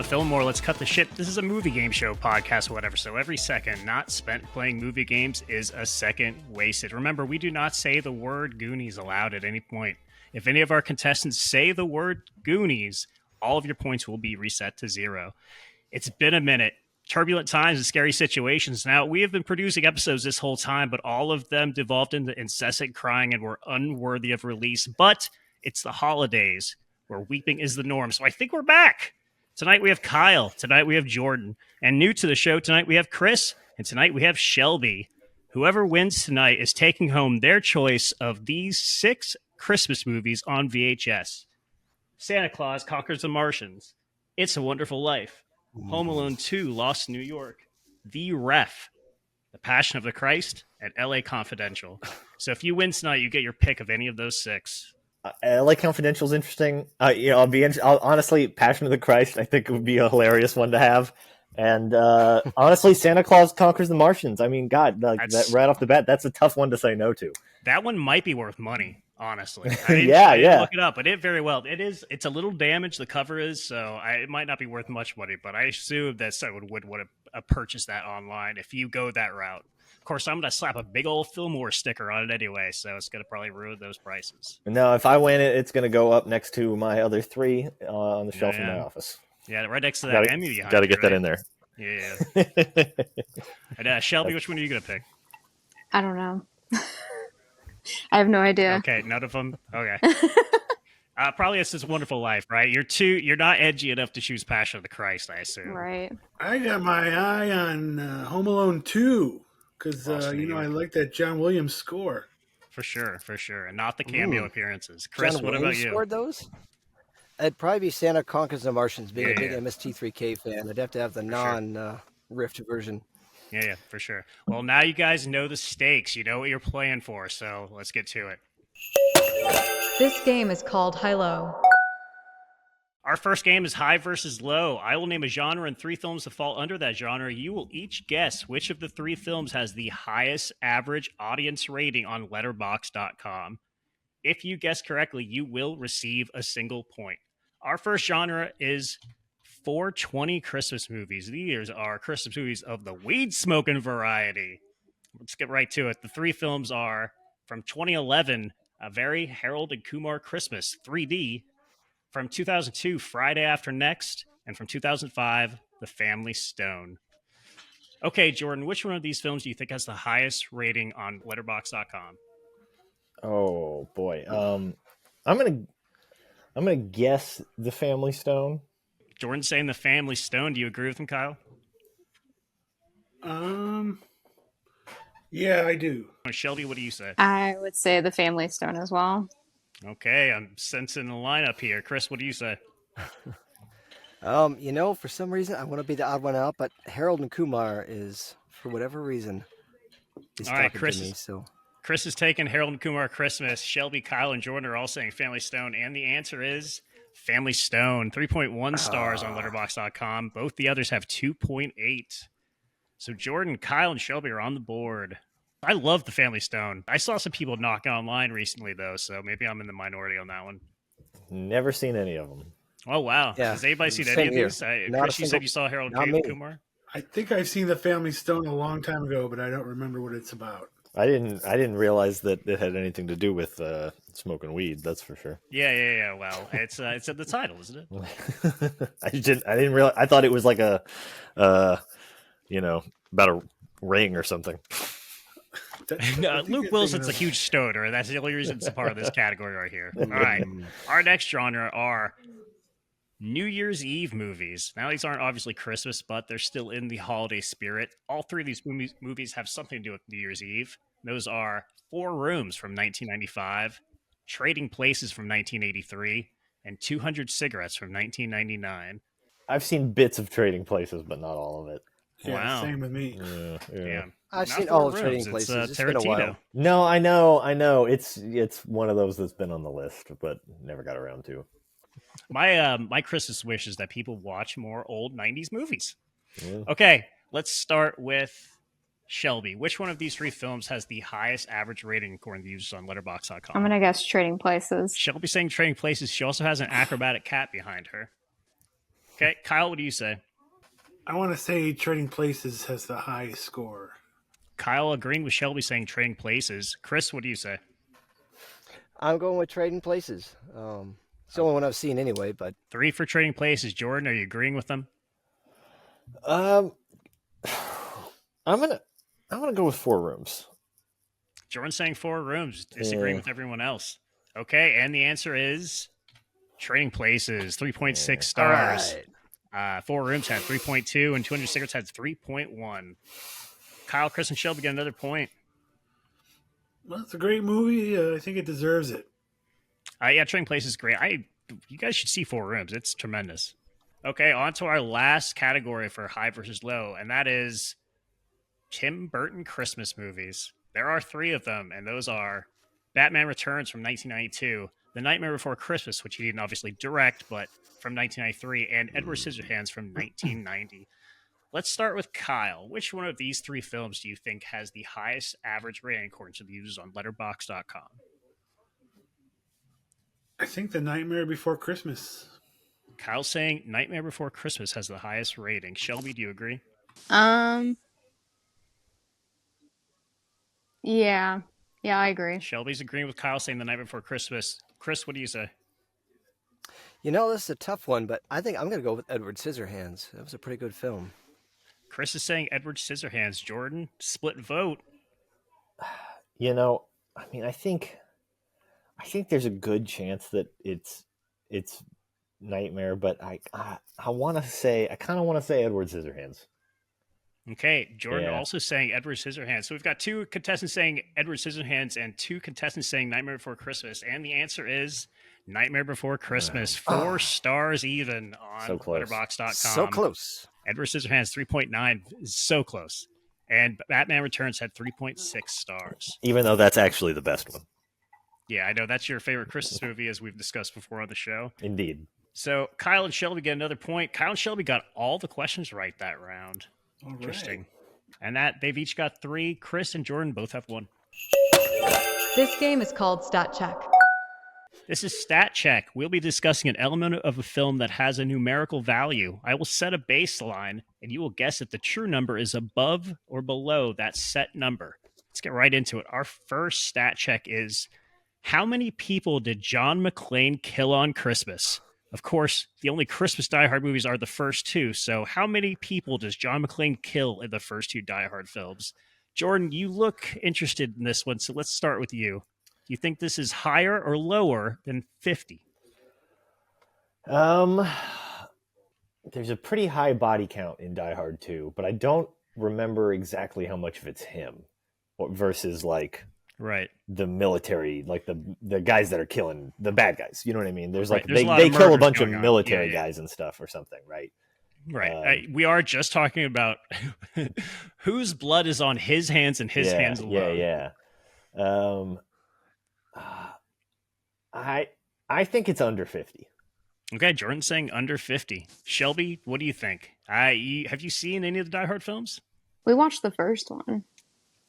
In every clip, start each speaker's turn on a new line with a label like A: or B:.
A: FILMWAR, Let's Cut the Shit. This is a movie game show, podcast, whatever. So every second not spent playing movie games is a second wasted. Remember, we do not say the word Goonies aloud at any point. If any of our contestants say the word Goonies, all of your points will be reset to 0. It's been a minute. Turbulent times and scary situations. Now, we have been producing episodes this whole time, but all of them devolved into incessant crying and were unworthy of release. But it's the holidays where weeping is the norm. So I think we're back. Tonight we have Kyle. Tonight we have Jordan. And new to the show tonight we have Kris. And tonight we have Shelby. Whoever wins tonight is taking home their choice of these 6 Christmas movies on VHS. Santa Claus Conquers the Martians. It's a Wonderful Life. Home Alone 2, Lost in New York. The Ref. The Passion of the Christ. And LA Confidential. So if you win tonight, you get your pick of any of those 6.
B: LA Confidential is interesting. I'll honestly, Passion of the Christ, I think it would be a hilarious one to have. And honestly, Santa Claus Conquers the Martians. I mean, God, that right off the bat, that's a tough one to say no to.
A: That one might be worth money, honestly. I didn't look it up, but it very well. It's a little damaged, the cover is, so it might not be worth much money, but I assume that someone would have purchased that online if you go that route. Of course, I'm going to slap a big old FILMWAR sticker on it anyway, so it's going to probably ruin those prices.
B: No, if I win it, it's going to go up next to my other 3 on the shelf in my office.
A: Yeah, right next to that Emmy behind.
B: Got to get that in there.
A: Yeah. And Shelby, which one are you going to pick?
C: I don't know. I have no idea.
A: Okay, none of them? Okay. Probably It's This Wonderful Life, right? You're not edgy enough to choose Passion of the Christ, I assume.
C: Right.
D: I got my eye on Home Alone 2 because, I like that John Williams score.
A: For sure. And not the cameo appearances. Kris,
E: John
A: what
E: Williams
A: about you?
E: Scored those? It'd probably be Santa Conquers the Martians, being a big MST3K fan. I'd have to have the non-rift version.
A: Yeah, for sure. Well, now you guys know the stakes. You know what you're playing for, so let's get to it.
F: This game is called High-Low.
A: Our first game is high versus low. I will name a genre and 3 films that fall under that genre. You will each guess which of the 3 films has the highest average audience rating on Letterboxd.com. If you guess correctly, you will receive a single point. Our first genre is 420 Christmas movies. These are Christmas movies of the weed-smoking variety. Let's get right to it. The 3 films are from 2011, A Very Harold and Kumar Christmas, 3D. From 2002, Friday After Next. And from 2005, The Family Stone. Okay, Jordan, which one of these films do you think has the highest rating on Letterboxd.com?
B: Oh boy, I'm gonna guess The Family Stone.
A: Jordan's saying The Family Stone. Do you agree with him, Kyle?
D: Yeah, I do.
A: Shelby, what do you say?
C: I would say The Family Stone as well.
A: Okay, I'm sensing the lineup here. Kris, what do you say?
E: For some reason, I want to be the odd one out, but Harold and Kumar is, for whatever reason, he's
A: all right,
E: talking
A: Kris
E: to me. So
A: Kris is taking Harold and Kumar Christmas. Shelby, Kyle, and Jordan are all saying Family Stone, and the answer is Family Stone. 3.1 stars on Letterboxd.com. Both the others have 2.8. So Jordan, Kyle, and Shelby are on the board. I love The Family Stone. I saw some people knock online recently, though, so maybe I'm in the minority on that one.
B: Never seen any of them.
A: Oh, wow.
E: Yeah,
A: has anybody seen
E: same
A: any of
E: here.
A: these? Kris, you said you saw Harold and Kumar?
D: I think I've seen The Family Stone a long time ago, but I don't remember what it's about.
B: I didn't realize that it had anything to do with smoking weed. That's for sure.
A: Yeah. Well, it's in the title, isn't it?
B: I didn't realize. I thought it was like a, about a ring or something.
A: No, Luke Wilson's a huge stoner. That's the only reason it's a part of this category right here. All right. Our next genre are New Year's Eve movies. Now, these aren't obviously Christmas, but they're still in the holiday spirit. All 3 of these movies have something to do with New Year's Eve. Those are 4 Rooms from 1995, Trading Places from 1983, and 200 Cigarettes from 1999.
B: I've seen bits of Trading Places, but not all of it.
D: Yeah,
A: wow.
D: Same with me.
A: Yeah.
E: I've
A: Not
E: seen
A: 4
E: all of
A: Rooms.
E: Trading Places.
A: It's
E: It's been a while.
A: Tarantino.
B: No, I know. It's one of those that's been on the list, but never got around to.
A: My Christmas wish is that people watch more old 90s movies.
B: Yeah.
A: Okay, let's start with Shelby. Which one of these 3 films has the highest average rating according to users on Letterboxd.com?
C: I'm going to guess Trading Places.
A: Shelby saying Trading Places. She also has an acrobatic cat behind her. Okay, Kyle, what do you say?
D: I want to say Trading Places has the highest score.
A: Kyle agreeing with Shelby saying Trading Places. Kris, what do you say?
E: I'm going with Trading Places. It's the only one I've seen anyway, but
A: 3 for Trading Places. Jordan, are you agreeing with them?
B: I'm gonna go with 4 Rooms.
A: Jordan's saying 4 Rooms, disagreeing with everyone else. Okay, and the answer is Trading Places, 3.6 stars.
E: All right.
A: 4 Rooms had 3.2, and 200 Cigarettes had 3.1. Kyle, Kris, and Shelby get another point.
D: Well, it's a great movie. I think it deserves it.
A: Yeah, Trading Places is great. You guys should see 4 Rooms. It's tremendous. Okay, on to our last category for high versus low, and that is Tim Burton Christmas movies. There are 3 of them, and those are Batman Returns from 1992, The Nightmare Before Christmas, which he didn't obviously direct, but from 1993, and Edward Scissorhands from 1990. Let's start with Kyle. Which one of these 3 films do you think has the highest average rating according to the users on Letterboxd.com?
D: I think The Nightmare Before Christmas.
A: Kyle's saying Nightmare Before Christmas has the highest rating. Shelby, do you agree?
C: Yeah, I agree.
A: Shelby's agreeing with Kyle, saying The Night Before Christmas. Kris, what do you say?
E: You know, this is a tough one, but I think I'm going to go with Edward Scissorhands. That was a pretty good film.
A: Kris is saying Edward Scissorhands. Jordan, split vote.
B: You know, I mean, I think there's a good chance that it's Nightmare, but I want to say, I kind of want to say Edward Scissorhands.
A: Okay, Jordan also saying Edward Scissorhands. So we've got 2 contestants saying Edward Scissorhands and 2 contestants saying Nightmare Before Christmas. And the answer is Nightmare Before Christmas. 4 stars even on Letterboxd.com.
E: So close.
A: Edward Scissorhands, 3.9 is so close. And Batman Returns had 3.6 stars.
B: Even though that's actually the best one.
A: Yeah, I know. That's your favorite Christmas movie, as we've discussed before on the show.
B: Indeed.
A: So Kyle and Shelby get another point. Kyle and Shelby got all the questions right that round.
D: All
A: Interesting.
D: Right.
A: And that they've each got 3. Kris and Jordan both have 1.
F: This game is called Stat Check.
A: This is Stat Check. We'll be discussing an element of a film that has a numerical value. I will set a baseline, and you will guess if the true number is above or below that set number. Let's get right into it. Our first Stat Check is, how many people did John McClane kill on Christmas? Of course, the only Christmas Die Hard movies are the first 2, so how many people does John McClane kill in the first 2 Die Hard films? Jordan, you look interested in this one, so let's start with you. Do you think this is higher or lower than 50?
B: There's a pretty high body count in Die Hard 2, but I don't remember exactly how much of it's him versus like the military, like the guys that are killing the bad guys. You know what I mean? There's like they kill a bunch of military guys and stuff or something, right?
A: Right. We are just talking about whose blood is on his hands and his hands alone.
B: Yeah. I think it's under 50.
A: Okay, Jordan's saying under 50. Shelby, what do you think? Have you seen any of the Die Hard films?
C: We watched the first one.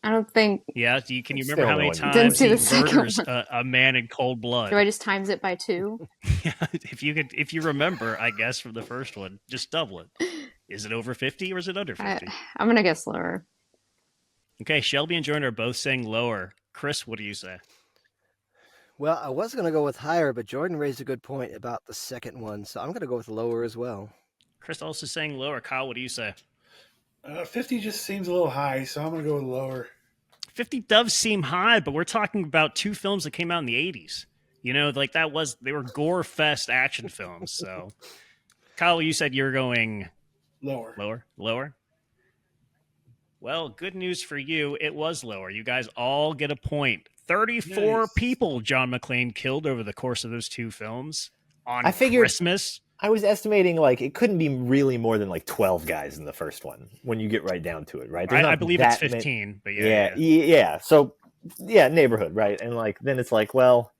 C: I don't think.
A: Yeah, can you remember how many times
C: Didn't see
A: he
C: the second
A: murders
C: one.
A: a man in cold blood?
C: Do I just times it by 2?
A: Yeah, if you remember, I guess, from the first one, just double it. Is it over 50 or is it under 50?
C: I'm gonna guess lower.
A: Okay, Shelby and Jordan are both saying lower. Kris, what do you say?
E: Well, I was going to go with higher, but Jordan raised a good point about the second one, so I'm going to go with lower as well.
A: Kris also saying lower. Kyle, what do you say?
D: 50 just seems a little high, so I'm going to go with lower.
A: 50 does seem high, but we're talking about 2 films that came out in the 80s. You know, like they were gore fest action films. So, Kyle, you said you're going
D: lower.
A: Well, good news for you. It was lower. You guys all get a point. 34 people John McClane killed over the course of those 2 films on Christmas.
B: I was estimating like it couldn't be really more than like 12 guys in the first one when you get right down to it, right?
A: I believe it's 15, but
B: yeah. So neighborhood, right? And like then it's like, well,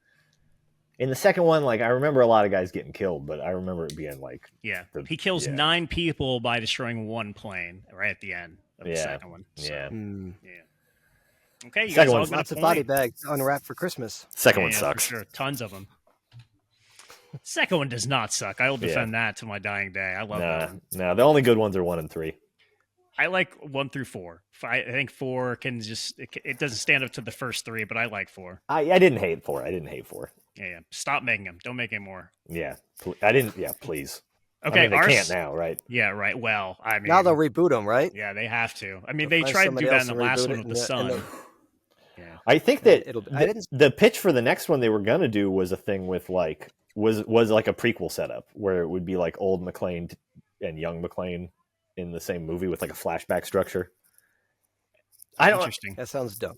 B: in the second one, like I remember a lot of guys getting killed, but I remember it being like
A: he kills 9 people by destroying 1 plane right at the end of the second one. So, yeah. Okay, you guys all got
E: lots of body bags unwrapped for Christmas.
B: Second one sucks.
A: For sure. Tons of them. Second one does not suck. I will defend that to my dying day. I love that one.
B: No, the only good ones are 1 and 3.
A: I like 1 through 4. I think 4 can just it doesn't stand up to the first 3, but I like 4.
B: I didn't hate 4. I didn't hate 4.
A: Yeah. Stop making them. Don't make any more.
B: Yeah, I didn't. Yeah, please.
A: Okay,
B: I mean, they can't now, right?
A: Yeah, right. Well, I mean,
E: now they'll reboot them, right?
A: Yeah, they have to. I mean, they tried to do that in the last one with the Sun.
B: Yeah, I think that the pitch for the next one they were gonna do was a thing with like was like a prequel setup where it would be like old McClane and young McClane in the same movie with like a flashback structure.
A: Interesting.
E: That sounds dumb.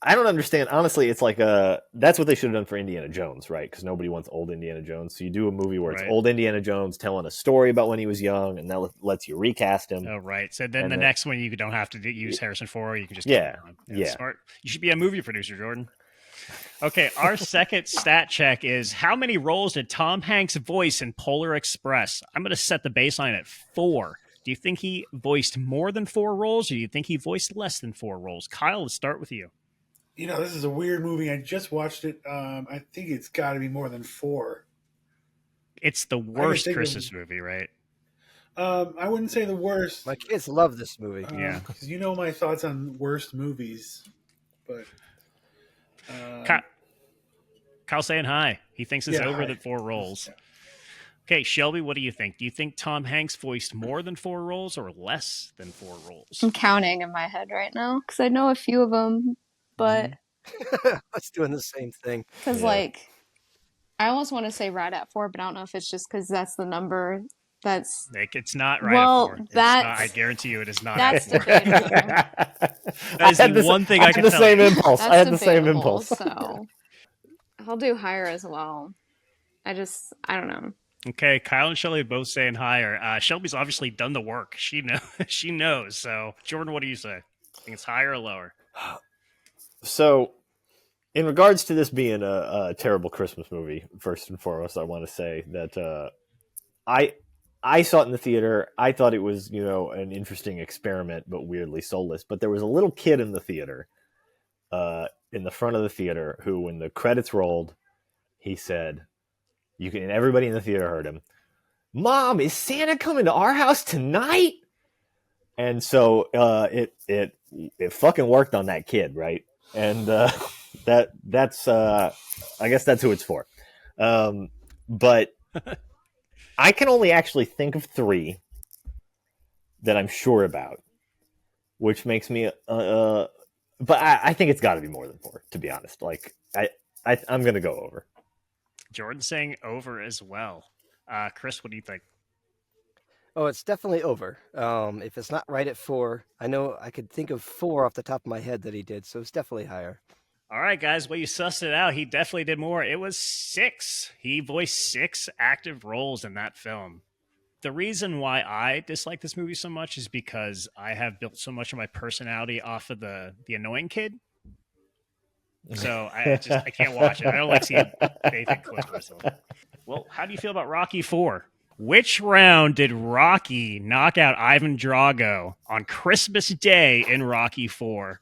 B: I don't understand. Honestly, it's like that's what they should have done for Indiana Jones, right? Because nobody wants old Indiana Jones. So you do a movie where it's old Indiana Jones telling a story about when he was young, and that lets you recast him.
A: Oh, right. So then the next one, you don't have to use Harrison Ford. You can just
B: yeah.
A: Smart. You should be a movie producer, Jordan. Okay, our second stat check is how many roles did Tom Hanks voice in Polar Express? I'm going to set the baseline at 4. Do you think he voiced more than 4 roles, or do you think he voiced less than 4 roles? Kyle, let's start with you.
D: You know, this is a weird movie. I just watched it. I think it's got to be more than 4.
A: It's the worst Christmas movie, right?
D: I wouldn't say the worst.
E: My kids love this movie.
A: Yeah,
D: because you know my thoughts on worst movies, but
A: Kyle's saying hi. He thinks it's over the 4 roles.
D: Yeah.
A: Okay, Shelby, what do you think? Do you think Tom Hanks voiced more than 4 roles or less than 4 roles?
C: I'm counting in my head right now because I know a few of them, but
E: I was doing the same thing.
C: Because like, I almost want to say right at 4, but I don't know if it's just because that's the number. That's
A: like it's not right at 4. That's I guarantee you, it is not.
C: That's
A: at 4. That is the one thing I can tell you.
B: Impulse. I had the same impulse.
C: So I'll do higher as well. I don't know.
A: Okay, Kyle and Shelby both saying higher. Shelby's obviously done the work. She knows. So, Jordan, what do you say? Think it's higher or lower?
B: So, in regards to this being a terrible Christmas movie, first and foremost, I want to say that I saw it in the theater. I thought it was, an interesting experiment, but weirdly soulless. But there was a little kid in the theater, in the front of the theater, who, when the credits rolled, he said, and everybody in the theater heard him, "Mom, is Santa coming to our house tonight?" And so it fucking worked on that kid, right? And that's I guess that's who it's for. But I can only actually think of 3 that I'm sure about, which makes me but I think it's got to be more than 4, to be honest. Like I'm gonna go over.
A: Jordan's saying over as well. Kris, what do you think?
E: Oh, it's definitely over. If it's not right at 4, I know I could think of 4 off the top of my head that he did, so it's definitely higher.
A: All right, guys. Well, you sussed it out. He definitely did more. It was 6. He voiced 6 active roles in that film. The reason why I dislike this movie so much is because I have built so much of my personality off of the annoying kid. So I can't watch it. I don't like seeing Nathan Cliff whistle. Well, how do you feel about Rocky 4? Which round did Rocky knock out Ivan Drago on Christmas Day in Rocky 4?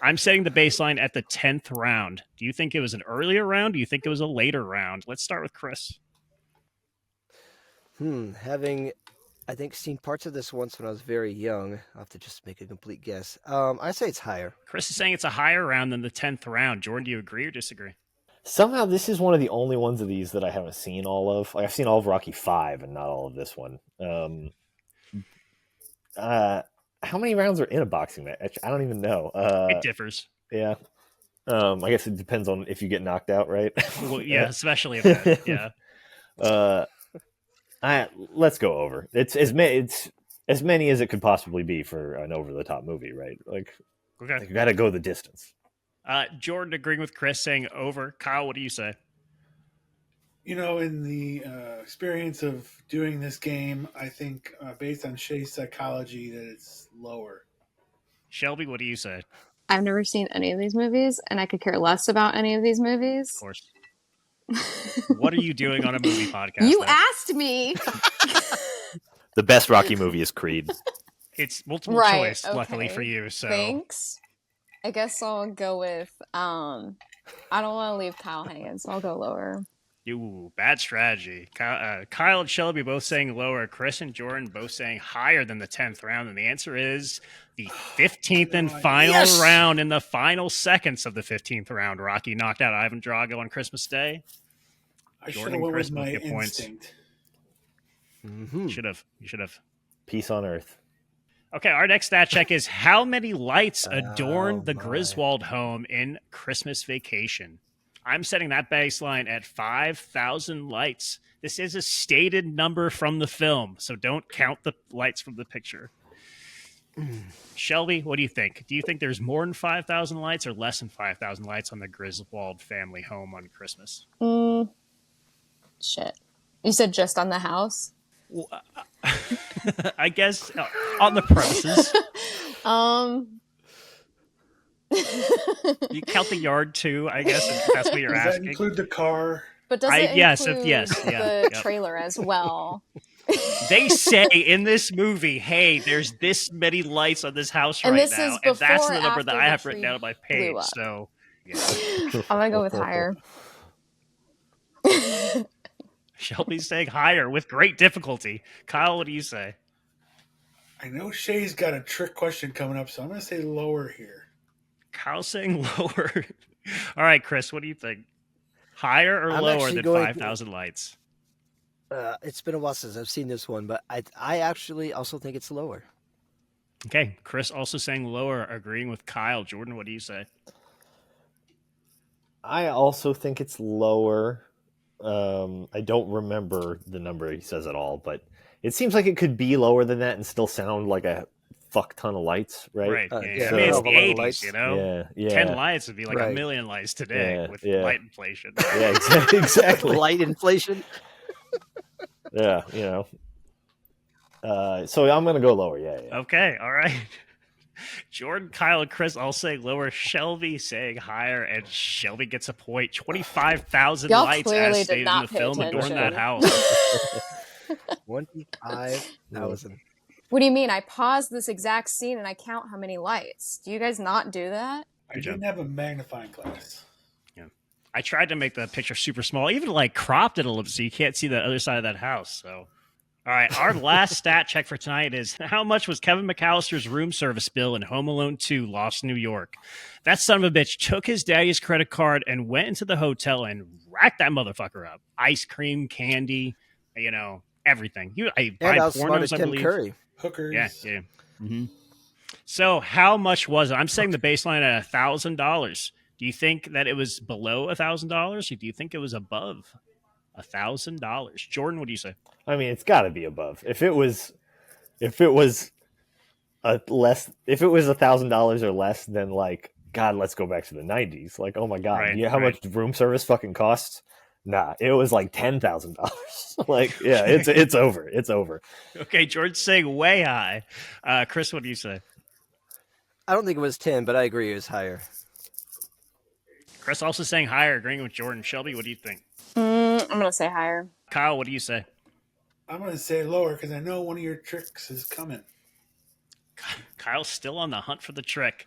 A: I'm setting the baseline at the 10th round. Do you think it was an earlier round? Do you think it was a later round? Let's start with Kris.
E: Having, I think, seen parts of this once when I was very young, I'll have to just make a complete guess. I say it's higher.
A: Kris is saying it's a higher round than the 10th round. Jordan, do you agree or disagree?
B: Somehow this is one of the only ones of these that I haven't seen all of. Like, I've seen all of Rocky 5 and not all of this one. How many rounds are in a boxing match? I don't even know.
A: It differs.
B: Yeah. I guess it depends on if you get knocked out, right?
A: Well, yeah, especially if that, yeah.
B: Let's go over. It's as many as it could possibly be for an over-the-top movie, right? Like,
A: okay,
B: you got to go the distance.
A: Jordan agreeing with Kris, saying over. Kyle, what do you say?
D: In the experience of doing this game, I think based on Shay's psychology that it's lower.
A: Shelby, what do you say?
C: I've never seen any of these movies, and I could care less about any of these movies.
A: Of course. What are you doing on a movie podcast?
C: You asked me.
B: The best Rocky movie is Creed.
A: It's multiple choice, luckily for you. So
C: thanks. I guess I'll go with. I don't want to leave Kyle hanging, so I'll go lower.
A: Ooh, bad strategy. Kyle and Shelby both saying lower. Chris and Jordan both saying higher than the 10th round. And the answer is the 15th and final round in the final seconds of the 15th round. Rocky knocked out Ivan Drago on Christmas Day.
D: I should have went with my instinct.
A: Mm-hmm. You should have.
B: Peace on earth.
A: Okay, our next stat check is how many lights adorn the Griswold home in Christmas Vacation? I'm setting that baseline at 5,000 lights. This is a stated number from the film, so don't count the lights from the picture. Shelby, what do you think? Do you think there's more than 5,000 lights or less than 5,000 lights on the Griswold family home on Christmas?
C: Shit. You said just on the house?
A: Well, I guess on the premises. You count the yard too, I guess, if that's what you're asking.
D: Does that include the car?
C: But does it include the
A: yeah.
C: trailer as well?
A: They say in this movie, hey, there's this many lights on this house
C: and
A: right
C: this
A: now.
C: Is
A: and that's the
C: or
A: number that I have
C: the
A: written down on my page. So, yeah.
C: I'm going to go with higher.
A: Shelby's saying higher with great difficulty. Kyle, what do you say?
D: I know Shay's got a trick question coming up, so I'm going to say lower here.
A: Kyle's saying lower. All right, Chris, what do you think? Higher or lower than 5,000 lights?
E: It's been a while since I've seen this one, but I actually also think it's lower.
A: Okay, Chris also saying lower, agreeing with Kyle. Jordan, what do you say?
B: I also think it's lower. I don't remember the number he says at all, but it seems like it could be lower than that and still sound like a fuck ton of lights, right?
A: Right.
E: Yeah.
A: I mean, it's the 80s,
E: lights.
A: you know?
B: Yeah.
A: 10 lights would be like a million lights today with light inflation.
B: Yeah, exactly.
E: Light inflation.
B: Yeah, you know. So I'm going to go lower, yeah.
A: Okay, all right. Jordan, Kyle, and Chris all saying lower. Shelby saying higher, and Shelby gets a point. 25,000 lights as stated in the film adorn that house.
E: 25,000.
C: What do you mean? I paused this exact scene and I count how many lights. Do you guys not do that?
D: I didn't have a magnifying glass.
A: Yeah, I tried to make the picture super small, even like cropped it a little bit so you can't see the other side of that house. So, all right, our last stat check for tonight is how much was Kevin McAllister's room service bill in Home Alone 2, Lost New York? That son of a bitch took his daddy's credit card and went into the hotel and racked that motherfucker up. Ice cream, candy, you know, everything. I buy pornos, I believe.
E: Curry.
D: Hookers.
A: Yeah. Mm-hmm. So how much was it? I'm saying the baseline at $1,000. Do you think that it was below $1,000, or do you think it was above $1,000? Jordan, what do you say?
B: I mean, it's got to be above. If it was $1,000 or less, then like, God, let's go back to the 90s. Like, oh my God, you know how much room service fucking costs? Nah, it was like $10,000. Like, yeah, it's over. It's over.
A: Okay, George's saying way high. Chris, what do you say?
E: I don't think it was 10, but I agree it was higher.
A: Chris also saying higher, agreeing with Jordan. Shelby, what do you think?
C: I'm going to say higher.
A: Kyle, what do you say?
D: I'm going to say lower because I know one of your tricks is coming.
A: Kyle's still on the hunt for the trick.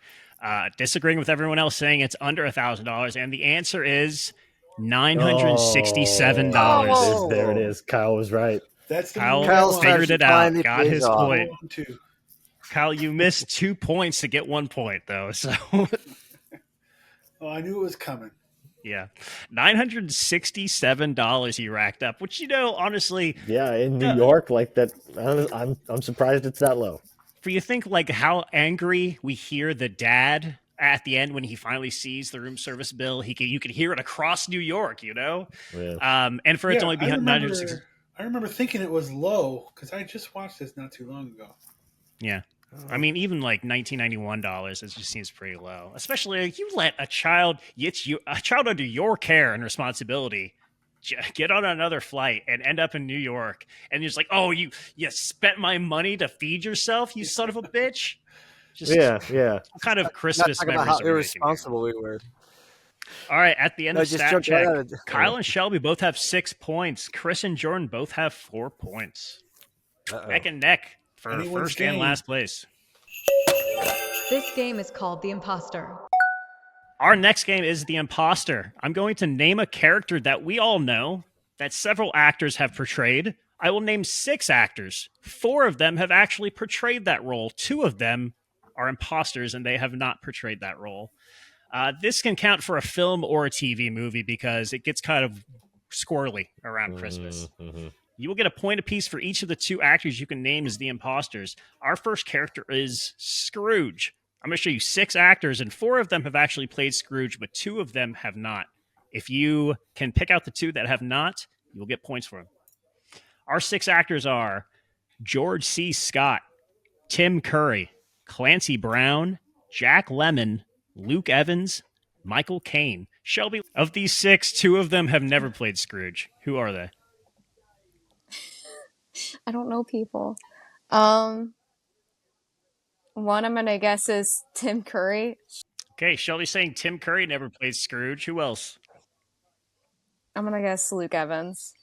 A: Disagreeing with everyone else, saying it's under $1,000. And the answer is $967.
B: Oh. There it is. Kyle was right.
D: That's the
A: Kyle figured it out. Got his point.
D: Two.
A: Kyle, you missed 2 points to get 1 point, though. So,
D: well, I knew it was coming.
A: Yeah, $967 he racked up, which, you know, honestly,
B: yeah, in New York, like that. I'm surprised it's that low.
A: For you think like how angry we hear the dad at the end when he finally sees the room service bill, you could hear it across New York, you know.
B: Yeah.
A: And for it to only be $960.
D: I remember thinking it was low because I just watched this not too long ago.
A: Yeah. I mean, even like $1991, it just seems pretty low. Especially like, you let a child under your care and responsibility get on another flight and end up in New York, and you're just like, oh, you spent my money to feed yourself, you son of a bitch.
B: Yeah.
A: What kind of Christmas
E: not
A: memories
E: about
A: are
E: how irresponsible we were.
A: All right, at the end of stat check,
E: right
A: Kyle and Shelby both have 6 points. Chris and Jordan both have 4 points. Neck and neck for first and last place.
F: This game is called The Imposter.
A: Our next game is The Imposter. I'm going to name a character that we all know, that several actors have portrayed. I will name 6 actors. 4 of them have actually portrayed that role. 2 of them are imposters, and they have not portrayed that role. This can count for a film or a TV movie because it gets kind of squirrely around Christmas.
B: Mm-hmm.
A: You will get a point apiece for each of the 2 actors you can name as the imposters. Our first character is Scrooge. I'm going to show you 6 actors, and 4 of them have actually played Scrooge, but 2 of them have not. If you can pick out the 2 that have not, you will get points for them. Our 6 actors are George C. Scott, Tim Curry, Clancy Brown, Jack Lemmon, Luke Evans, Michael Caine. Shelby, of these 6, 2 of them have never played Scrooge. Who are they?
C: I don't know people. One I'm gonna guess is Tim Curry.
A: Okay, Shelby's saying Tim Curry never played Scrooge. Who else?
C: I'm gonna guess Luke Evans.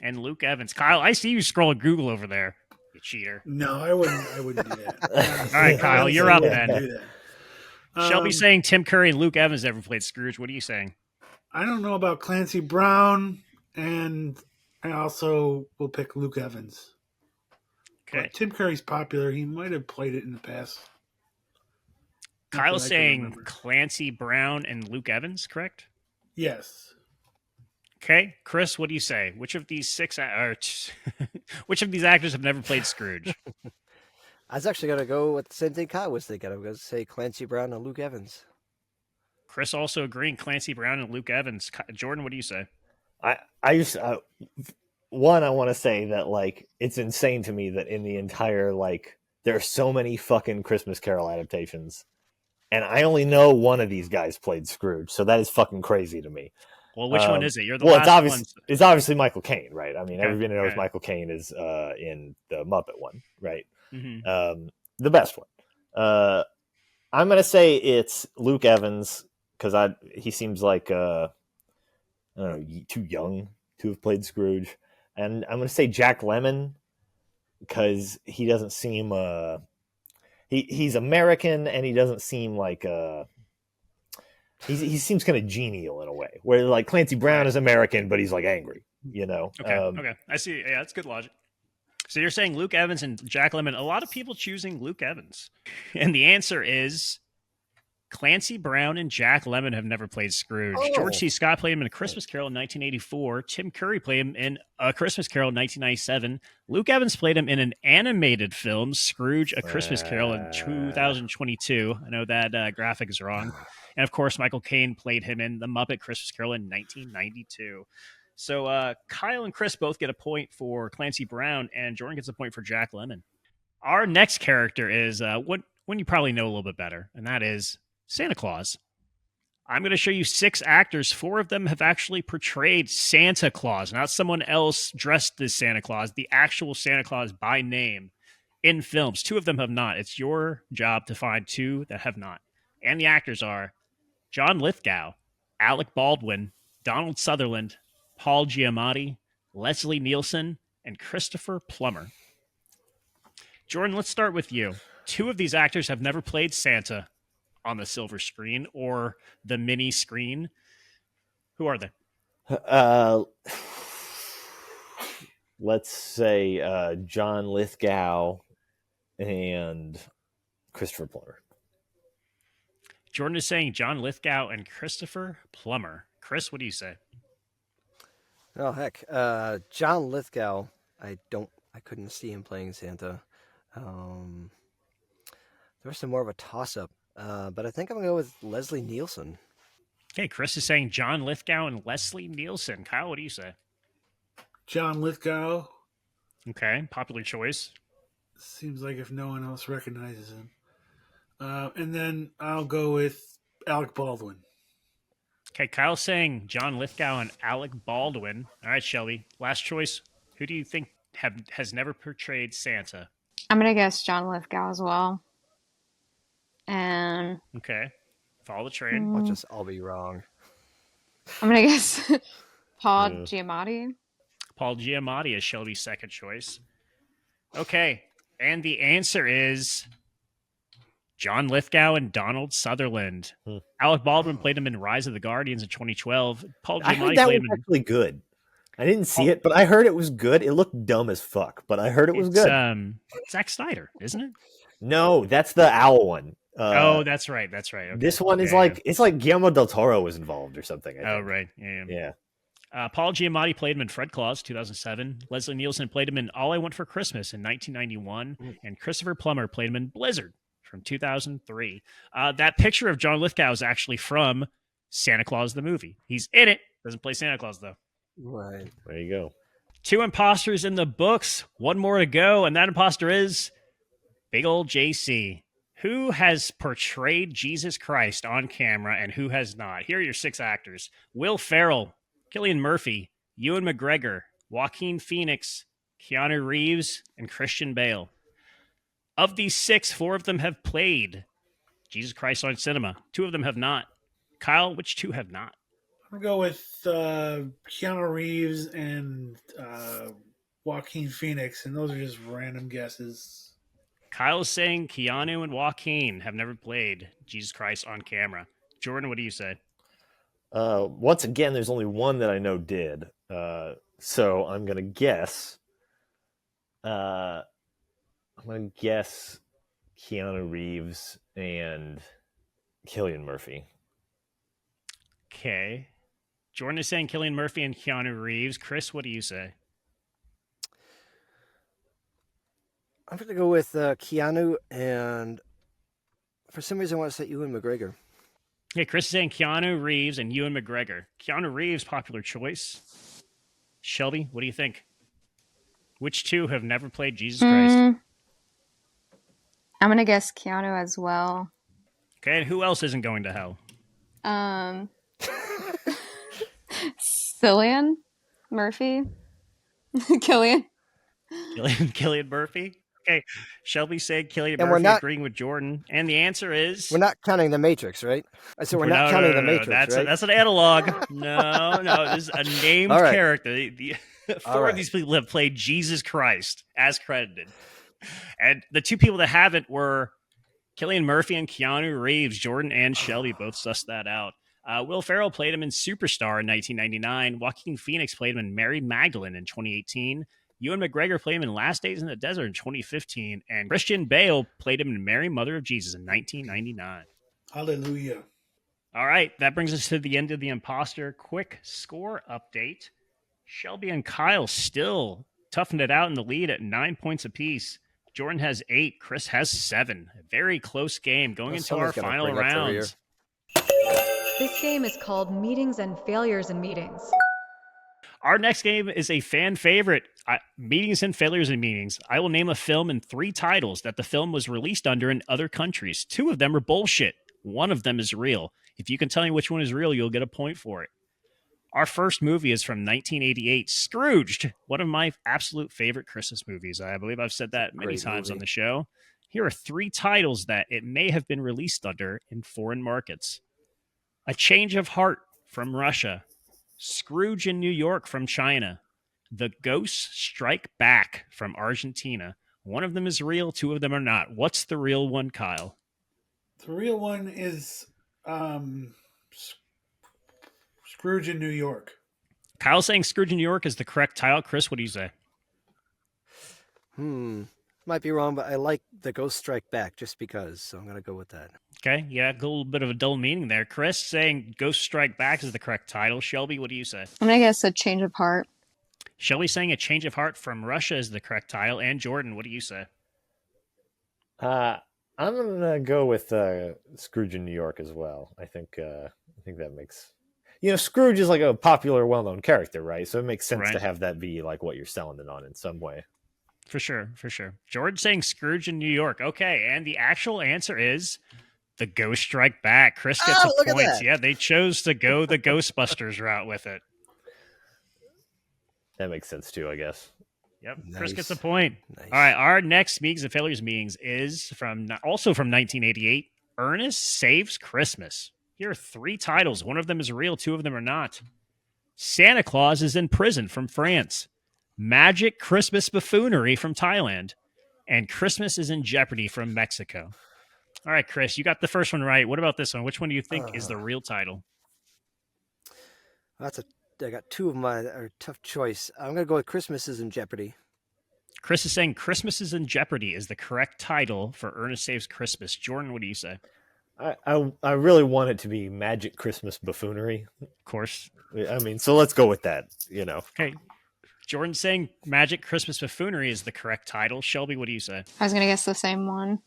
A: And Luke Evans. Kyle, I see you scroll Google over there. You cheater.
D: No, I wouldn't do that.
A: All right, Kyle, you're up then.
D: Do that.
A: Shelby's saying Tim Curry and Luke Evans never played Scrooge. What are you saying?
D: I don't know about Clancy Brown, and I also will pick Luke Evans.
A: Okay.
D: But Tim Curry's popular. He might have played it in the past.
A: Kyle's saying Clancy Brown and Luke Evans, correct?
D: Yes.
A: Okay, Kris, what do you say? Which of these 6 which of these actors have never played Scrooge?
E: I was actually going to go with the same thing Kyle was thinking. I'm going to say Clancy Brown and Luke Evans.
A: Kris also agreeing Clancy Brown and Luke Evans. Jordan, what do you say?
B: I want to say that like it's insane to me that in the entire there are so many fucking Christmas Carol adaptations, and I only know one of these guys played Scrooge, so that is fucking crazy to me.
A: Well, which one is it? You're the last one.
B: It's obviously Michael Caine, right? I mean, everybody knows Michael Caine is in the Muppet one, right?
A: Mm-hmm.
B: The best one. I'm gonna say it's Luke Evans because he seems like I don't know, too young to have played Scrooge, and I'm gonna say Jack Lemmon because he doesn't seem he's American and he doesn't seem like he seems kind of genial in a way where like Clancy Brown is American but he's like angry, you know.
A: Okay, I see. Yeah, that's good logic. So you're saying Luke Evans and Jack Lemmon. A lot of people choosing Luke Evans, and the answer is Clancy Brown and Jack Lemmon have never played Scrooge.
E: Oh.
A: George C. Scott played him in A Christmas Carol in 1984. Tim Curry played him in A Christmas Carol in 1997. Luke Evans played him in an animated film, Scrooge, A Christmas Carol, in 2022. I know that graphic is wrong. And, of course, Michael Caine played him in The Muppet Christmas Carol in 1992. So Kyle and Kris both get a point for Clancy Brown, and Jordan gets a point for Jack Lemmon. Our next character is one you probably know a little bit better, and that is Santa Claus. I'm going to show you 6 actors. 4 of them have actually portrayed Santa Claus, not someone else dressed as Santa Claus, the actual Santa Claus by name in films. 2 of them have not. It's your job to find 2 that have not. And the actors are John Lithgow, Alec Baldwin, Donald Sutherland, Paul Giamatti, Leslie Nielsen, and Christopher Plummer. Jordan, let's start with you. 2 of these actors have never played Santa on the silver screen or the mini screen. Who are they?
B: Let's say John Lithgow and Christopher Plummer.
A: Jordan is saying John Lithgow and Christopher Plummer. Kris, what do you say?
E: Oh heck, John Lithgow. I couldn't see him playing Santa. There was some more of a toss-up, but I think I'm gonna go with Leslie Nielsen.
A: Okay, Kris is saying John Lithgow and Leslie Nielsen. Kyle, what do you say?
D: John Lithgow.
A: Okay, popular choice.
D: Seems like if no one else recognizes him. And then I'll go with Alec Baldwin.
A: Okay, Kyle's saying John Lithgow and Alec Baldwin. All right, Shelby, last choice. Who do you think has never portrayed Santa?
C: I'm gonna guess John Lithgow as well. And
A: okay, follow the train.
E: Watch us all be wrong.
C: I'm gonna guess Paul Giamatti.
A: Paul Giamatti is Shelby's second choice. Okay, and the answer is John Lithgow and Donald Sutherland. Alec Baldwin played him in Rise of the Guardians in 2012. Paul
B: I heard
A: Giamatti
B: that
A: played
B: was
A: him in...
B: actually good. I didn't see it, but I heard it was good. It looked dumb as fuck, but I heard it was good.
A: Zack Snyder, isn't it?
B: No, that's the owl one.
A: That's right. Okay.
B: This one is it's like Guillermo del Toro was involved or something. I think.
A: Right. Yeah.
B: Paul
A: Giamatti played him in Fred Claus, 2007. Leslie Nielsen played him in All I Want for Christmas in 1991. And Christopher Plummer played him in Blizzard from 2003. That picture of John Lithgow is actually from Santa Claus the movie. He's in it. Doesn't play Santa Claus, though.
E: Right.
B: There you go.
A: 2 imposters in the books. 1 more to go. And that imposter is big old JC. Who has portrayed Jesus Christ on camera and who has not? Here are your 6 actors. Will Ferrell, Cillian Murphy, Ewan McGregor, Joaquin Phoenix, Keanu Reeves, and Christian Bale. Of these 6, 4 of them have played Jesus Christ on cinema. 2 of them have not. Kyle, which 2 have not?
D: I'm going to go with Keanu Reeves and Joaquin Phoenix, and those are just random guesses.
A: Kyle's saying Keanu and Joaquin have never played Jesus Christ on camera. Jordan, what do you say?
B: Once again, there's only one that I know did. So I'm going to guess. I'm going to guess Keanu Reeves and Cillian Murphy.
A: Okay. Jordan is saying Cillian Murphy and Keanu Reeves. Chris, what do you say?
E: I'm going to go with Keanu, and for some reason I want to say Ewan McGregor.
A: Okay, Chris is saying Keanu Reeves and Ewan McGregor. Keanu Reeves, popular choice. Shelby, what do you think? Which 2 have never played Jesus Christ?
C: I'm going to guess Keanu as well.
A: Okay, and who else isn't going to hell?
C: Cillian Murphy. Cillian
A: Murphy? Okay, Shelby said Cillian Murphy, agreeing with Jordan. And the answer is...
E: We're not counting the Matrix, right? I said we're not counting the Matrix, right?
A: That's an analog. No, this is a named character. 4 of these people have played Jesus Christ as credited. And the 2 people that haven't were Cillian Murphy and Keanu Reeves. Jordan and Shelby both sussed that out. Will Ferrell played him in Superstar in 1999. Joaquin Phoenix played him in Mary Magdalene in 2018. Ewan McGregor played him in Last Days in the Desert in 2015. And Christian Bale played him in Mary, Mother of Jesus in 1999.
D: Hallelujah.
A: All right, that brings us to the end of the imposter. Quick score update. Shelby and Kyle still toughing it out in the lead at 9 points apiece. Jordan has 8. Chris has 7. A very close game going into our final rounds.
F: This game is called Meetings and Failures in Meetings.
A: Our next game is a fan favorite, Meetings and Failures in Meetings. I will name a film and 3 titles that the film was released under in other countries. 2 of them are bullshit. 1 of them is real. If you can tell me which one is real, you'll get a point for it. Our first movie is from 1988, Scrooged, one of my absolute favorite Christmas movies. I believe I've said that many times on the show. Here are 3 titles that it may have been released under in foreign markets. A Change of Heart from Russia. Scrooge in New York from China. The Ghosts Strike Back from Argentina. 1 of them is real, 2 of them are not. What's the real one, Kyle?
D: The real one is Scrooge in New York.
A: Kyle's saying Scrooge in New York is the correct title. Chris, what do you say?
E: Might be wrong, but I like The Ghost Strike Back just because, so I'm going to go with that.
A: Okay, yeah, a little bit of a dull meaning there. Chris saying Ghost Strike Back is the correct title. Shelby, what do you say?
C: I'm going to guess A Change of Heart.
A: Shelby saying A Change of Heart from Russia is the correct title. And Jordan, what do you say?
B: I'm going to go with Scrooge in New York as well. I think that makes... Scrooge is like a popular, well-known character, right? So it makes sense to have that be like what you're selling it on in some way.
A: For sure. George saying Scrooge in New York. Okay, and the actual answer is The Ghost Strike Back. Chris gets a point. Yeah, they chose to go the Ghostbusters route with it.
B: That makes sense too, I guess.
A: Yep,
E: Nice.
A: Chris gets a point.
E: Nice.
A: All right, our next Meetings and Failures meetings is also from 1988. Ernest Saves Christmas. Here are 3 titles. 1 of them is real, 2 of them are not. Santa Claus is in Prison from France. Magic Christmas Buffoonery from Thailand. And Christmas is in Jeopardy from Mexico. All right, Chris, you got the first one right. What about this one? Which one do you think is the real title?
E: That's a got two of my are tough choice. I'm gonna go with Christmas is in Jeopardy.
A: Chris is saying Christmas is in Jeopardy is the correct title for Ernest Saves Christmas. Jordan, what do you say?
B: I really want it to be Magic Christmas Buffoonery.
A: Of course.
B: I mean, so let's go with that.
A: Okay. Jordan saying Magic Christmas Buffoonery is the correct title. Shelby, what do you say?
C: I was gonna guess the same one.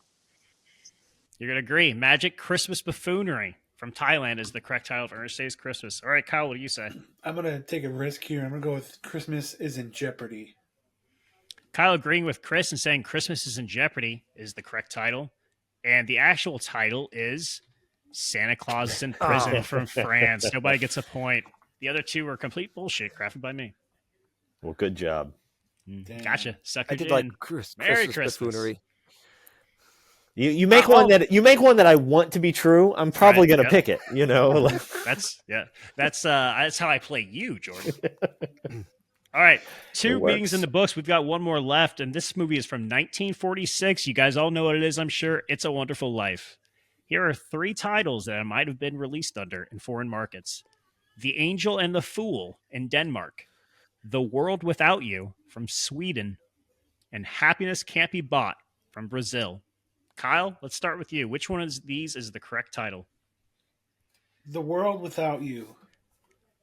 A: You're going to agree. Magic Christmas Buffoonery from Thailand is the correct title of Ernest Saves Christmas. All right, Kyle, what do you say?
D: I'm going to take a risk here. I'm going to go with Christmas is in Jeopardy.
A: Kyle agreeing with Chris and saying Christmas is in Jeopardy is the correct title. And the actual title is Santa Claus is in Prison from France. Nobody gets a point. The other two were complete bullshit crafted by me.
B: Well, good job.
D: Damn.
A: Gotcha. Sucker.
E: I did like Christmas buffoonery.
B: You make one that I want to be true. I'm probably going to pick it.
A: That's how I play you, Jordan. All right, 2 meetings in the books. We've got one more left, and this movie is from 1946. You guys all know what it is, I'm sure. It's a Wonderful Life. Here are 3 titles that might have been released under in foreign markets: The Angel and the Fool in Denmark, The World Without You from Sweden, and Happiness Can't Be Bought from Brazil. Kyle, let's start with you. Which one of these is the correct title?
D: The World Without You.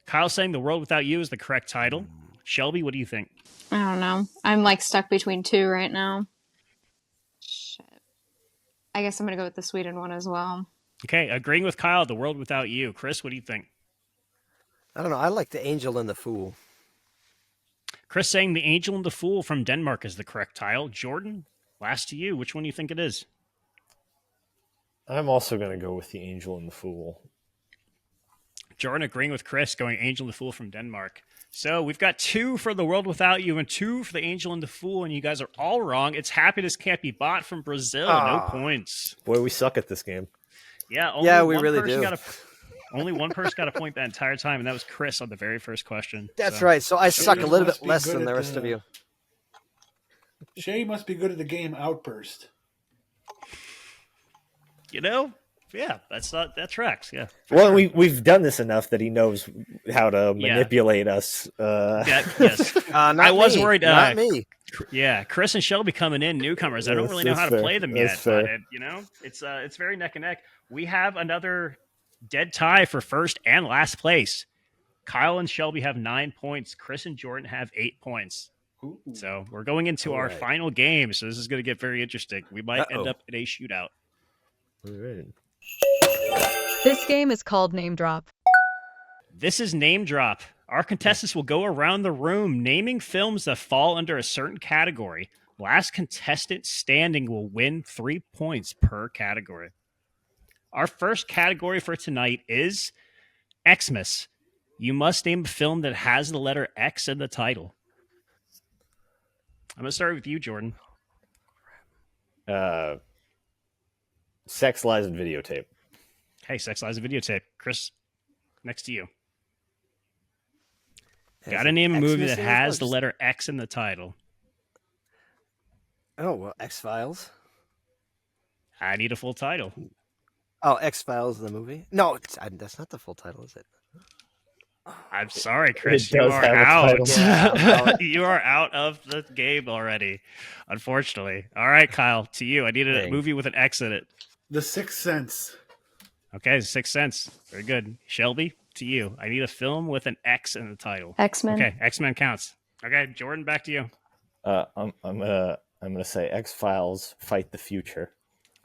A: Kyle saying The World Without You is the correct title. Shelby, what do you think?
C: I don't know. I'm stuck between 2 right now. Shit. I guess I'm gonna go with the Sweden one as well.
A: Okay, agreeing with Kyle, The World Without You. Chris, what do you think?
E: I don't know. I like The Angel and the Fool.
A: Chris saying The Angel and the Fool from Denmark is the correct title. Jordan, last to you. Which one do you think it is?
B: I'm also going to go with The Angel and the Fool.
A: Jordan agreeing with Chris, going Angel and the Fool from Denmark. So we've got 2 for The World Without You and 2 for The Angel and the Fool, and you guys are all wrong. It's Happiness Can't Be Bought from Brazil. No points.
B: Boy, we suck at this game.
A: Yeah,
E: we really do.
A: Only one person got a point that entire time, and that was Chris on the very first question.
E: That's right. So I suck a little bit less than the rest of you.
D: Shay must be good at the game Outburst.
A: Yeah, that tracks. Yeah.
B: Well, we've done this enough that he knows how to manipulate us.
A: Yes. I was worried. Not me. Yeah, Chris and Shelby coming in, newcomers. I don't really know how to play them yet. But it's very neck and neck. We have another dead tie for first and last place. Kyle and Shelby have 9 points. Chris and Jordan have 8 points.
D: Ooh.
A: So we're going into our final game. So this is going to get very interesting. We might end up in a shootout.
B: All right.
F: This game is called Name Drop.
A: This is Name Drop. Our contestants will go around the room naming films that fall under a certain category. Last contestant standing will win 3 points per category. Our first category for tonight is Xmas. You must name a film that has the letter X in the title. I'm going to start with you, Jordan.
B: Sex, Lies, and Videotape.
A: Hey, Sex, Lies, and Videotape. Chris, next to you. Got to name a movie that has the letter X in the title.
E: Oh, well, X-Files.
A: I need a full title.
E: Oh, X-Files, the movie? No, that's not the full title, is it?
A: I'm sorry, Chris. You are out. You are out of the game already, unfortunately. All right, Kyle, to you. I need a movie with an X in it.
D: The Sixth Sense.
A: Okay, Sixth Sense. Very good. Shelby, to you. I need a film with an X in the title.
C: X-Men.
A: Okay, X-Men counts. Okay, Jordan, back to you.
B: I'm gonna say X-Files, Fight the Future.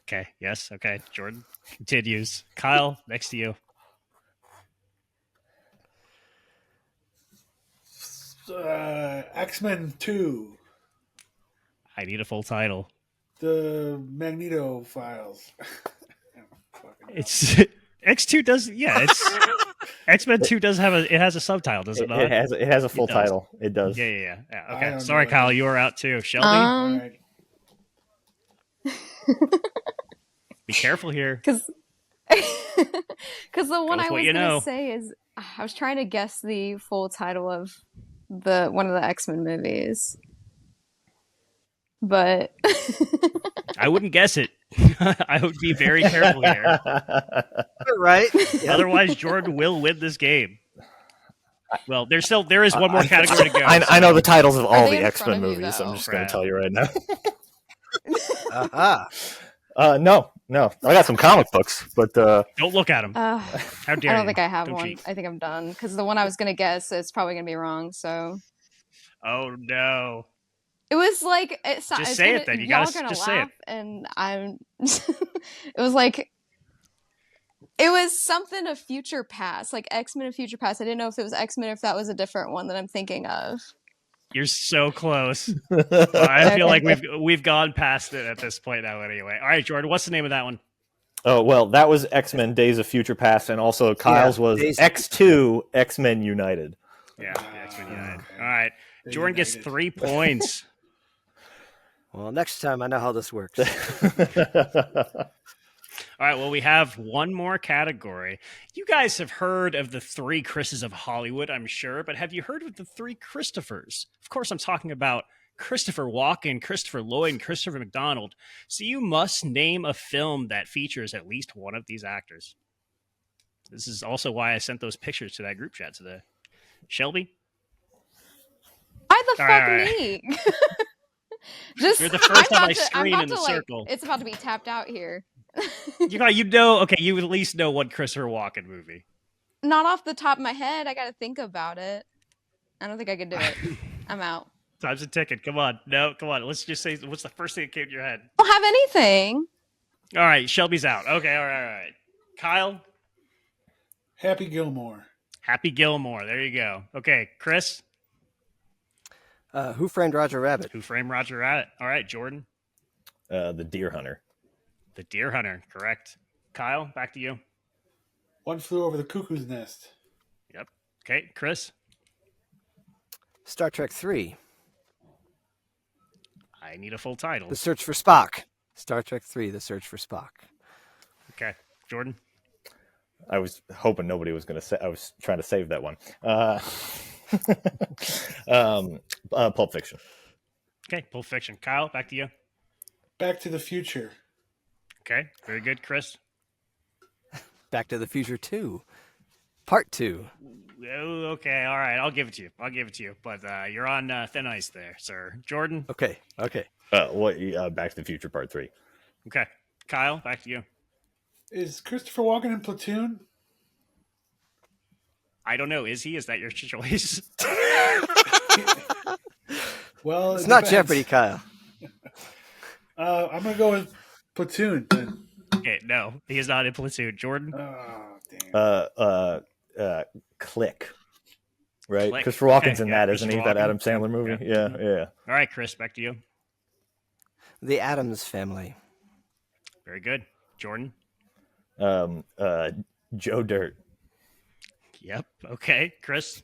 A: Okay, yes. Okay, Jordan continues. Kyle, next to you.
D: X-Men 2.
A: I need a full title.
D: The Magneto Files.
A: It's X2 does it's X-Men 2 does have it has a subtitle, does it not?
B: It has a full title. It does.
A: Yeah. Okay. Sorry, Kyle, you are out too. Shelby?
D: Right.
A: Be careful here.
C: Because the one I was going to say is, I was trying to guess the full title of one of the X-Men movies, but
A: I wouldn't guess it. I would be very careful here.
E: Right.
A: Otherwise, Jordan will win this game. Well, there is one more category to go.
B: I know the titles of all
C: they
B: the
C: in
B: X-Men
C: front of you,
B: movies. I'm
C: though?
B: just going
A: Right.
B: to tell you right now.
E: Aha.
B: No. I got some comic books, but
A: Don't look at them.
C: How
A: How dare
C: I don't
A: you.
C: think I have
A: Don't
C: one.
A: cheat.
C: I think I'm done because the one I was gonna guess is probably gonna be wrong. So
A: Oh no.
C: it was like it's
A: say it then. You
C: y'all
A: gotta
C: are gonna
A: just say it.
C: laugh, and I'm. It was like. It was something of Future Past, like X-Men of Future Past. I didn't know if it was X-Men or if that was a different one that I'm thinking of.
A: You're so close. Well, I feel like we've gone past it at this point now anyway. All right, Jordan, what's the name of that one?
B: oh well, that was X-Men: Days of Future Past, and also Kyle's was
E: Days-
B: X2 X-Men United.
A: Yeah, X-Men United.
D: okay.
A: All right.
D: They're
A: Jordan gets
D: united.
A: 3 points.
E: Well, next time I know how this works.
A: All right, well, we have one more category. You guys have heard of the 3 Chris's of Hollywood, I'm sure, but have you heard of the 3 Christophers? Of course, I'm talking about Christopher Walken, Christopher Lloyd, and Christopher McDonald. So you must name a film that features at least one of these actors. This is also why I sent those pictures to that group chat today. Shelby?
C: Why the
A: All
C: fuck
A: right.
C: me? Just
A: You're the first
C: I'm
A: on my
C: about to- I'm
A: screen
C: about
A: in the
C: to, like,
A: circle.
C: It's about to be tapped out here.
A: You know, okay, you at least know one Christopher Walken movie.
C: Not off the top of my head. I got to think about it. I don't think I could do it. I'm out.
A: Time's a ticket. Come on. No, come on. Let's just say, what's the first thing that came to your head?
C: I don't have anything.
A: All right, Shelby's out. Okay, all right. Kyle?
D: Happy Gilmore.
A: Happy Gilmore. There you go. Okay, Chris?
E: Who Framed Roger Rabbit?
A: Who Framed Roger Rabbit? All right, Jordan?
B: The Deer Hunter.
A: The Deer Hunter. Correct. Kyle, back to you.
D: One Flew Over the Cuckoo's Nest.
A: Yep. Okay, Chris?
E: Star Trek 3.
A: I need a full title.
E: The Search for Spock. Star Trek 3, The Search for Spock.
A: Okay, Jordan?
B: I was hoping nobody was going to say. I was trying to save that one. Pulp Fiction.
A: Okay, Pulp Fiction. Kyle, back to you.
D: Back to the Future.
A: Okay, very good. Chris?
E: Back to the Future 2. Part 2.
A: Oh, okay, all right. I'll give it to you. But you're on thin ice there, sir. Jordan?
E: Okay.
B: Back to the Future Part 3.
A: Okay. Kyle, back to you.
D: Is Christopher Walken in Platoon?
A: I don't know. Is he? Is that your choice?
D: Well,
E: It's
D: it
E: not
D: depends.
E: Jeopardy, Kyle.
D: I'm gonna go with Platoon then.
A: Okay, no. He is not in Platoon. Jordan?
D: Oh, damn.
B: Click. Right?
A: Click.
B: Christopher Walken's
A: Okay,
B: in
A: yeah,
B: that, isn't he?
A: Christopher
B: That
A: Walken.
B: Adam Sandler movie? Yeah.
A: All right, Chris, back to you.
E: The Addams Family.
A: Very good. Jordan?
B: Joe Dirt.
A: Yep. Okay. Chris?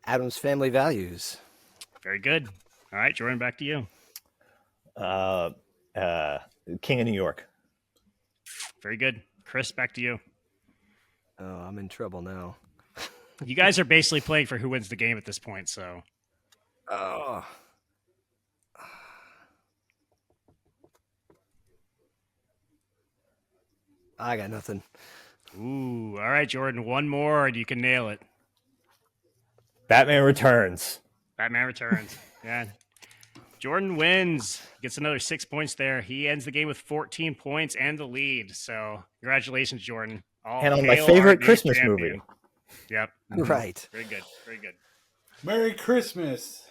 E: Addams Family Values.
A: Very good. All right, Jordan, back to you.
B: King of New York.
A: Very good. Chris, back to you.
E: Oh, I'm in trouble now.
A: You guys are basically playing for who wins the game at this point, so.
E: Oh. I got nothing.
A: Ooh. All right, Jordan. One more, and you can nail it.
B: Batman Returns.
A: Batman Returns. Yeah. Jordan wins. Gets another 6 points there. He ends the game with 14 points and the lead. So, congratulations, Jordan.
B: And on my
A: hail
B: favorite
A: our new
B: Christmas
A: champion.
B: movie.
A: Yep.
E: Right.
A: Very good. Very good.
D: Merry Christmas.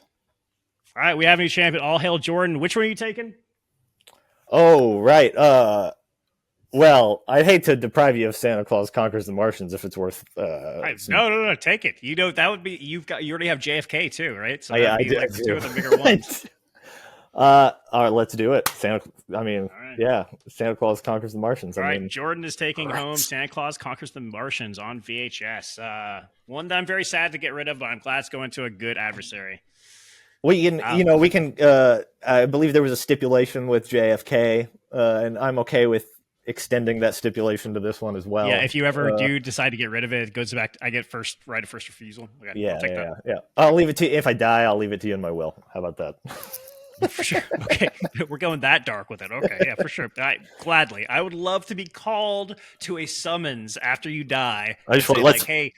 A: All right, we have a new champion. All hail Jordan. Which one are you taking?
B: Oh, right. Well, I'd hate to deprive you of Santa Claus Conquers the Martians if it's worth.
A: No. Take it. You know that would be. You already have JFK too, right? So
B: Yeah,
A: that'd
B: I
A: be
B: do.
A: like two of the bigger ones.
B: All right, let's do it.
A: right.
B: Yeah, Santa Claus Conquers the Martians.
A: All
B: I
A: right,
B: mean,
A: Jordan is taking home Santa Claus Conquers the Martians on VHS. One that I'm very sad to get rid of, but I'm glad it's going to a good adversary.
B: we can. We can. I believe there was a stipulation with JFK, and I'm okay with extending that stipulation to this one as well.
A: Yeah, if you ever do decide to get rid of it, it goes back. I get right of first refusal. Okay, I'll take that.
B: Yeah. I'll leave it to you. If I die, I'll leave it to you in my will. How about that?
A: For sure. Okay, we're going that dark with it. Okay, yeah, for sure. Gladly, I would love to be called to a summons after you die.
B: I just
A: and
B: want
A: say,
B: let's
A: like, hey,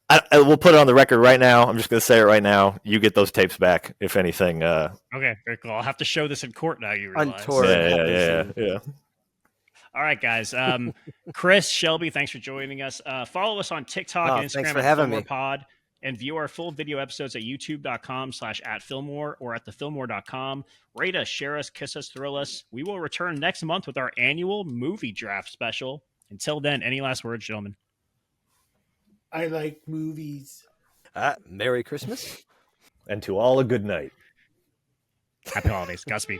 B: I will put it on the record right now. I'm just going to say it right now. You get those tapes back, if anything.
A: Okay, very cool. I'll have to show this in court now. You realize?
E: Untoward.
B: Yeah.
A: All right, guys. Kris, Shelby, thanks for joining us. Follow us on TikTok and Instagram
E: thanks for
A: at
E: having me.
A: FilmWarPod, and view our full video episodes at youtube.com/@FilmWar or at thefilmwar.com. Rate us, share us, kiss us, thrill us. We will return next month with our annual movie draft special. Until then, any last words, gentlemen?
D: I like movies.
E: Merry Christmas.
B: And to all a good night.
A: Happy holidays. Godspeed.